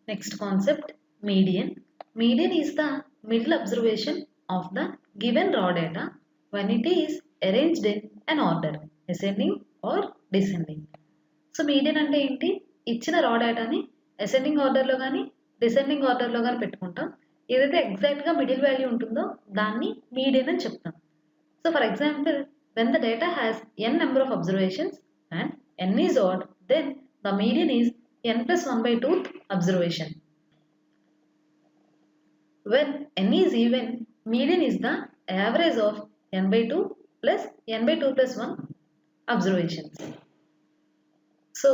Next concept, median. Median is the middle observation of the given raw data when it is arranged in an order, ascending or descending. So median అంటే ఏంటి? ఇచ్చిన రా డేటాని ascending ఆర్డర్లో కానీ descending ఆర్డర్లో కానీ పెట్టుకుంటాం. ఏదైతే ఎగ్జాక్ట్గా మిడిల్ వాల్యూ ఉంటుందో దాన్ని మీడియన్ అని చెప్తాం. So for example, when the data has n number of observations and n is odd, then the median is n plus 1 by 2th observation. When n is even, median is the average of n by 2 plus n by 2 plus 1 observations. So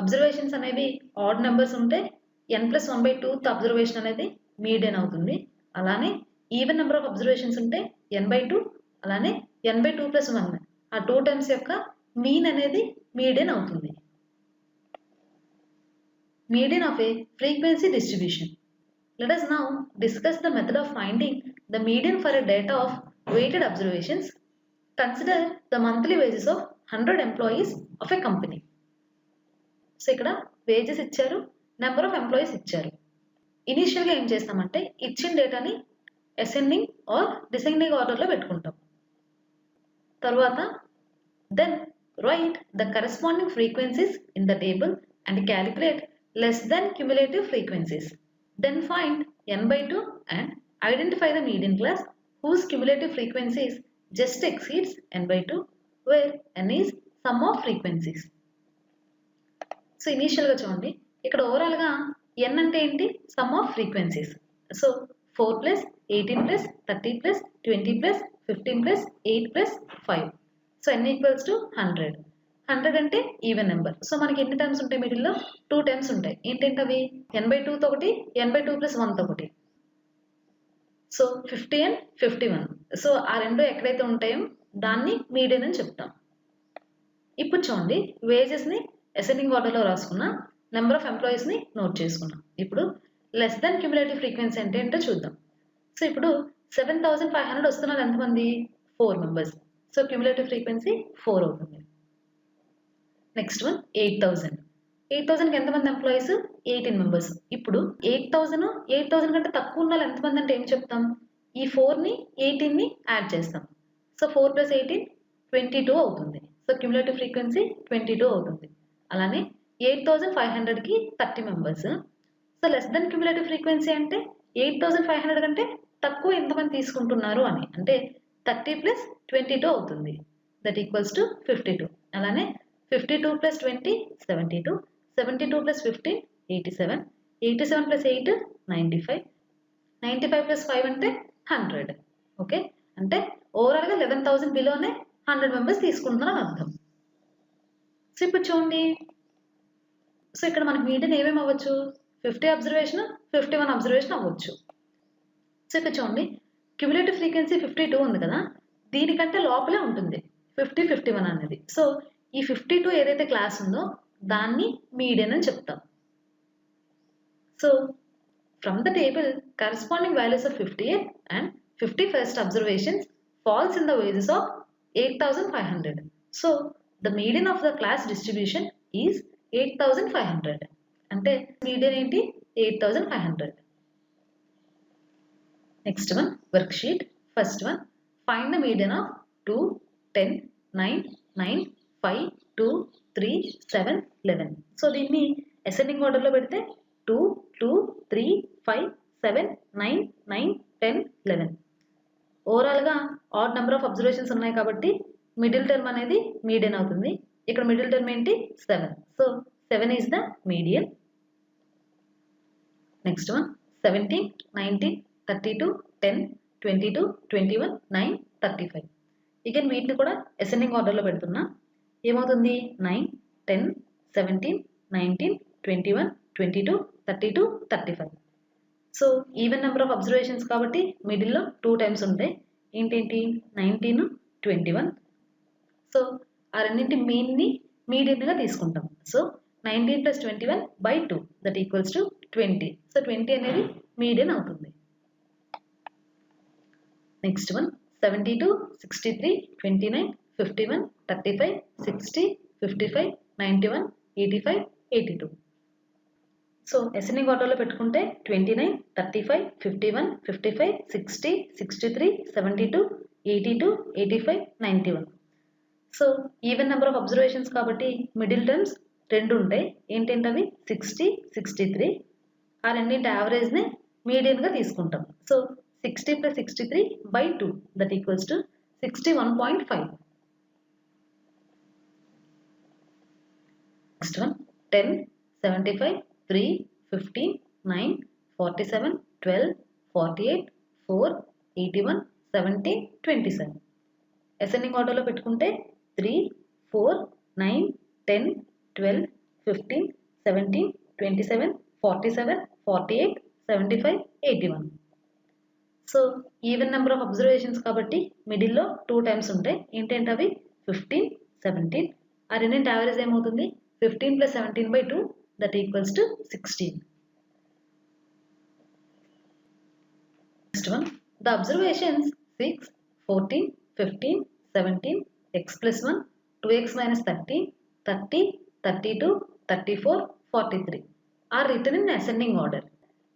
observations అనేవి odd numbers ఉంటే n plus 1 by 2th observation అనేది median అవుతుంది. అలానే even number of observations ఉంటే n by 2, అలానే n by 2 plus 1 ఆ 2 times యొక్క mean అనేది మీడియన్ అవుతుంది. Median of a frequency distribution. Let us now discuss the method of finding the median for a data of weighted observations. Consider the monthly wages of 100 employees of a company. So ఇక్కడ wages ఇచ్చారు, number of employees ఇచ్చారు. ఇనీషియల్గా ఏం చేస్తామంటే ఇచ్చిన డేటాని ascending are descending ఆర్డర్లో పెట్టుకుంటాం. తర్వాత then write the corresponding frequencies in the table and calculate less than cumulative frequencies. Then find n by 2 and identify the median class whose cumulative frequencies just exceeds n by 2, where n is sum of frequencies. So ఇనీషియల్గా చూడండి, ఇక్కడ ఓవరాల్గా n అంటే ఏంటి? Some of frequencies. So 4 plus 18 plus 30 plus 20 plus 15 plus 8 plus 5. So n equals to 100. 100 అంటే even number. So మనకి ఎన్ని times ఉంటాయి? మిడిల్లో 2 టైమ్స్ ఉంటాయి. ఏంటంటే అవి n by 2తో ఒకటి, n by 2 plus 1తో ఒకటి. So 50 and 51. సో ఆ రెండు ఎక్కడైతే ఉంటాయో దాన్ని మీడియన్ అని చెప్తాం. ఇప్పుడు చూడండి, వేజెస్ని అసెండింగ్ ఆర్డర్లో రాసుకున్నా, నెంబర్ ఆఫ్ ఎంప్లాయీస్ని నోట్ చేసుకున్నాం. ఇప్పుడు లెస్ దాన్ క్యుములేటివ్ ఫ్రీక్వెన్సీ అంటే ఏంటో చూద్దాం. సో ఇప్పుడు 7500 వస్తున్నారు ఎంతమంది? 4 మెంబర్స్. సో క్యుములేటివ్ ఫ్రీక్వెన్సీ 4 అవుతుంది. Next one 8000. 8000కి ఎంతమంది ఎంప్లాయీస్? 18 మెంబర్స్. ఇప్పుడు 8000 కంటే తక్కువ ఉన్న ఎంతమంది అంటే ఏం చెప్తాం? ఈ 4ని 18ని యాడ్ చేస్తాం. సో 4 ప్లస్ 18 22 అవుతుంది. సో క్యుములేటివ్ ఫ్రీక్వెన్సీ 22 అవుతుంది. అలానే 8500కి 30 members. So less than cumulative frequency అంటే 8500 కంటే తక్కువ ఎంతమంది తీసుకుంటున్నారు అని, అంటే 30 ప్లస్ 22 అవుతుంది. That equals to 52. అలానే 52 plus 20 72, 72 plus 15 87, 87 plus 8 95, 95 plus 5 అంటే 100. ఓకే, అంటే ఓవరాల్గా 11,000 బిలోనే 100 మెంబర్స్ తీసుకుంటున్నారు అర్థం. సో ఇప్పుడు చూడండి, సో ఇక్కడ మనకి మీడియన్ ఏమేమి అవ్వచ్చు? 50 అబ్జర్వేషన్, 51 అబ్జర్వేషన్ అవ్వచ్చు. సో ఇక్కడ చూడండి, క్యుములేటివ్ ఫ్రీక్వెన్సీ 52 ఉంది కదా, దీనికంటే లోపలే ఉంటుంది 50 51 అనేది. సో ఈ 52 ఏదైతే క్లాస్ ఉందో దాన్ని మీడియన్ అని చెప్తాం. So from the table corresponding values of 58 and 51st observations falls in the wages of 8500. So the median of the class distribution is 8500. అంటే మీడియన్ ఏంటి? 8500. Next one worksheet. First one, find the median of 2 10 9 9 5 2 3 7 11. సో దీన్ని ascending ఆర్డర్లో పెడితే 2 2 3 5 7 9 9 10 11. ఓవరాల్గా odd number of observations ఉన్నాయి కాబట్టి middle term అనేది మీడియన్ అవుతుంది. ఇక్కడ మిడిల్ టర్మ్ ఏంటి? 7. So 7 is the median. Next one 17 19 32 10 22 21 9 35. ఇక వీటిని కూడా అసెండింగ్ ఆర్డర్లో పెడుతున్నా. ఏమవుతుంది? 9 10 17 19 21 22 32 35. So even number of observations కాబట్టి మిడిల్లో 2 టైమ్స్ ఉంటాయి. ఏంటేంటి? 19 21. సో ఆ రెండింటి మీన్ని మీడియన్గా తీసుకుంటాం. So 19 plus 21 by 2 that equals to 20. So 20 అనేది మీడియన్ అవుతుంది. Next one 72 63 29 51 35 60 55 91 85 82. సో అసెండింగ్ ఆర్డర్లో పెట్టుకుంటే 29, 35, 51, 55, 60, 63, 72, 82, 85, 91. So even number of observations కాబట్టి మిడిల్ టర్మ్స్ 2 ఉంటాయి. ఏంటంటే 60, 63. ఆ రెండింటి యావరేజ్ని మీడియన్గా తీసుకుంటాం. So 60 + 63 by 2 that equals to 61.5. Next one 10, 75, 3, 15, 9, 47, 12, 48, 4, 81, 17, 27. Ascending ఆర్డర్లో పెట్టుకుంటే 3, 4, 9, 10, 12, 15, 17, 27, 47, 48, 75, 81. So even number of observations కాబట్టి మిడిల్లో 2 టైమ్స్ ఉంటాయి. ఏంటంటే అవి 15, 17. ఆ రెండింటి యావరేజ్ ఏమవుతుంది 15 + 17 by 2 that equals to 16. Next one the observations 6, 14, 15, 17, x + 1, 2x - 30, 30, 32, 34, 43 are written in ascending order.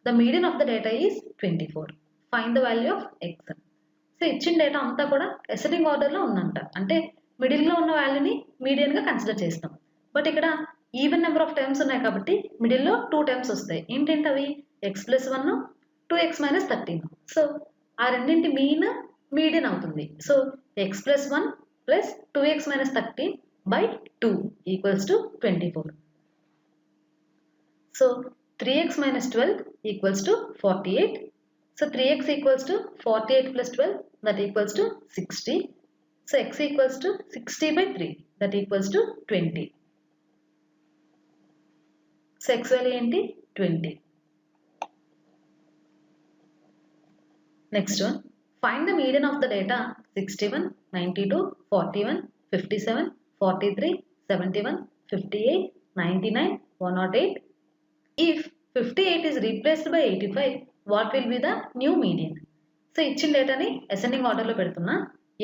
The median of the data is 24. Find the value of x. So ఇచ్చిన data అంతా కూడా అసెండింగ్ ఆర్డర్లో ఉందంట. అంటే మిడిల్లో ఉన్న వాల్యూని మీడియన్గా కన్సిడర్ చేస్తాం. బట్ ఇక్కడ ఈవెన్ నెంబర్ ఆఫ్ టైమ్స్ ఉన్నాయి కాబట్టి మిడిల్లో 2 టైమ్స్ వస్తాయి. ఏంటంటే అవి x + 1, 2x - 13. సో ఆ రెండింటి మీడియన్ అవుతుంది. So x + 1 + 2x - 13 by 2 equals to 24. So 3x - 12 equals to 48. So 3x equals to 48 + 12 that equals to 60. So x equals to 60 by 3 that equals to 20. So x value ఏంటి 20. Next one find the median of the data 61, 92, 41, 57, 43, 71, 58, 99, 108. If 58 is replaced by 85, what will be the new median? So ఇచ్చిన డేటాని ascending ఆర్డర్లో పెడుతున్నా.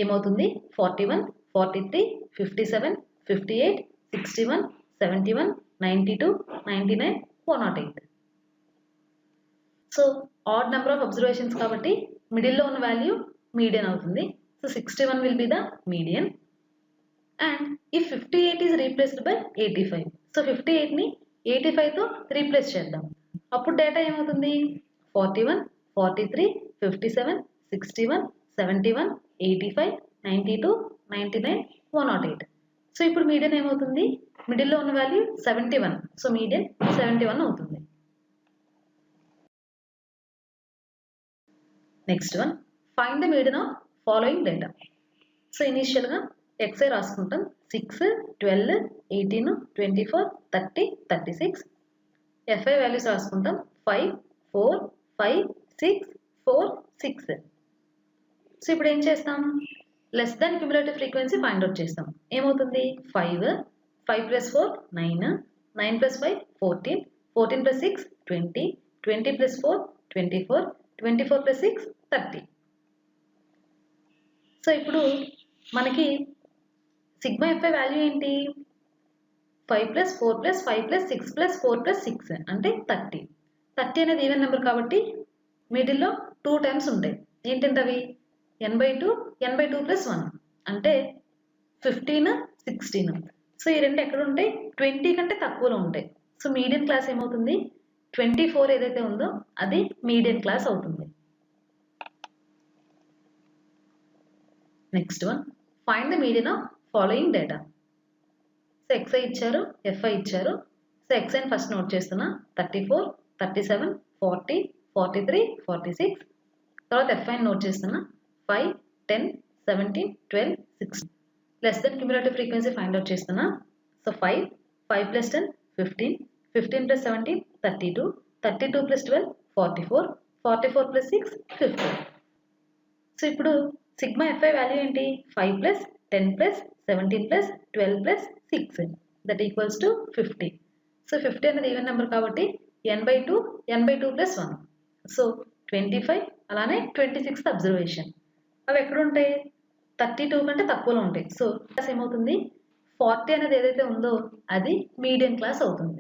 ఏమవుతుంది 41, 43, 57, 58, 61, 71, 92, 99, 108. So odd number of observations కాబట్టి మిడిల్లో ఉన్న value median అవుతుంది. So 61 will be the median. And if 58 is replaced by 85, so 58ని 85తో రీప్లేస్ చేద్దాం. అప్పుడు డేటా ఏమవుతుంది 41, 43, 57, 61, 71, 85, 92, 99, 108. సో ఇప్పుడు మీడియన్ ఏమవుతుంది మిడిల్లో ఉన్న వాల్యూ 71. సో మీడియన్ 71 అవుతుంది. Next one find the median of following data. So ఇనీషియల్గా xi రాసుకుంటాం 6, 12, 18, 24, 30, 36. fi వాల్యూస్ రాసుకుంటాం 5, 4, 5, 6, 4, 6. సో ఇప్పుడు ఏం చేస్తాం less than cumulative frequency find out చేస్తాం. ఏమవుతుంది 5, 5 + 4 9, 9 + 5 14, 14 + 6 20, 20 + 4 24, 24 + 6 30. సో ఇప్పుడు మనకి సిగ్మా fi వాల్యూ ఏంటి 5 + 4 + 5 + 6 + 4 + 6 అంటే 30. 30 అనేది ఈవెన్ నెంబర్ కాబట్టి మిడిల్లో 2 టైమ్స్ ఉంటాయి. ఏంటంటే అవి n/2, n/2 + 1 అంటే 15, 16. సో ఈ రెండు ఎక్కడ ఉంటాయి 20 కంటే తక్కువలో ఉంటాయి. సో మీడియన్ క్లాస్ ఏమవుతుంది 24 ఏదైతే ఉందో అది మీడియన్ క్లాస్ అవుతుంది. Next one find the median of following data. So xi ఇచ్చారు fi ఇచ్చారు. సో xi ఫస్ట్ నోట్ చేస్తున్నా 34, 37, 40, 43, 46. తర్వాత fi నోట్ చేస్తున్నా 5, 10, 17, 12, 16. Less than cumulative frequency find out చేస్తున్నా. సో 5, 5 + 10 15, 15 + 17 32, 32 + 12 44, 44 + 6 50. సో ఇప్పుడు సిగ్మా fi వాల్యూ ఏంటి 5 + 10 + 17 + 12 + 6 దట్ ఈక్వల్స్ టు 50. సో 50 అనేది even number కాబట్టి n/2, n/2 + 1. సో 25 అలానే 26th అబ్జర్వేషన్. అవి ఎక్కడ ఉంటాయి 32 కంటే తక్కువలో ఉంటాయి. సో క్లాస్ ఏమవుతుంది 40 అనేది ఏదైతే ఉందో అది మీడియం క్లాస్ అవుతుంది.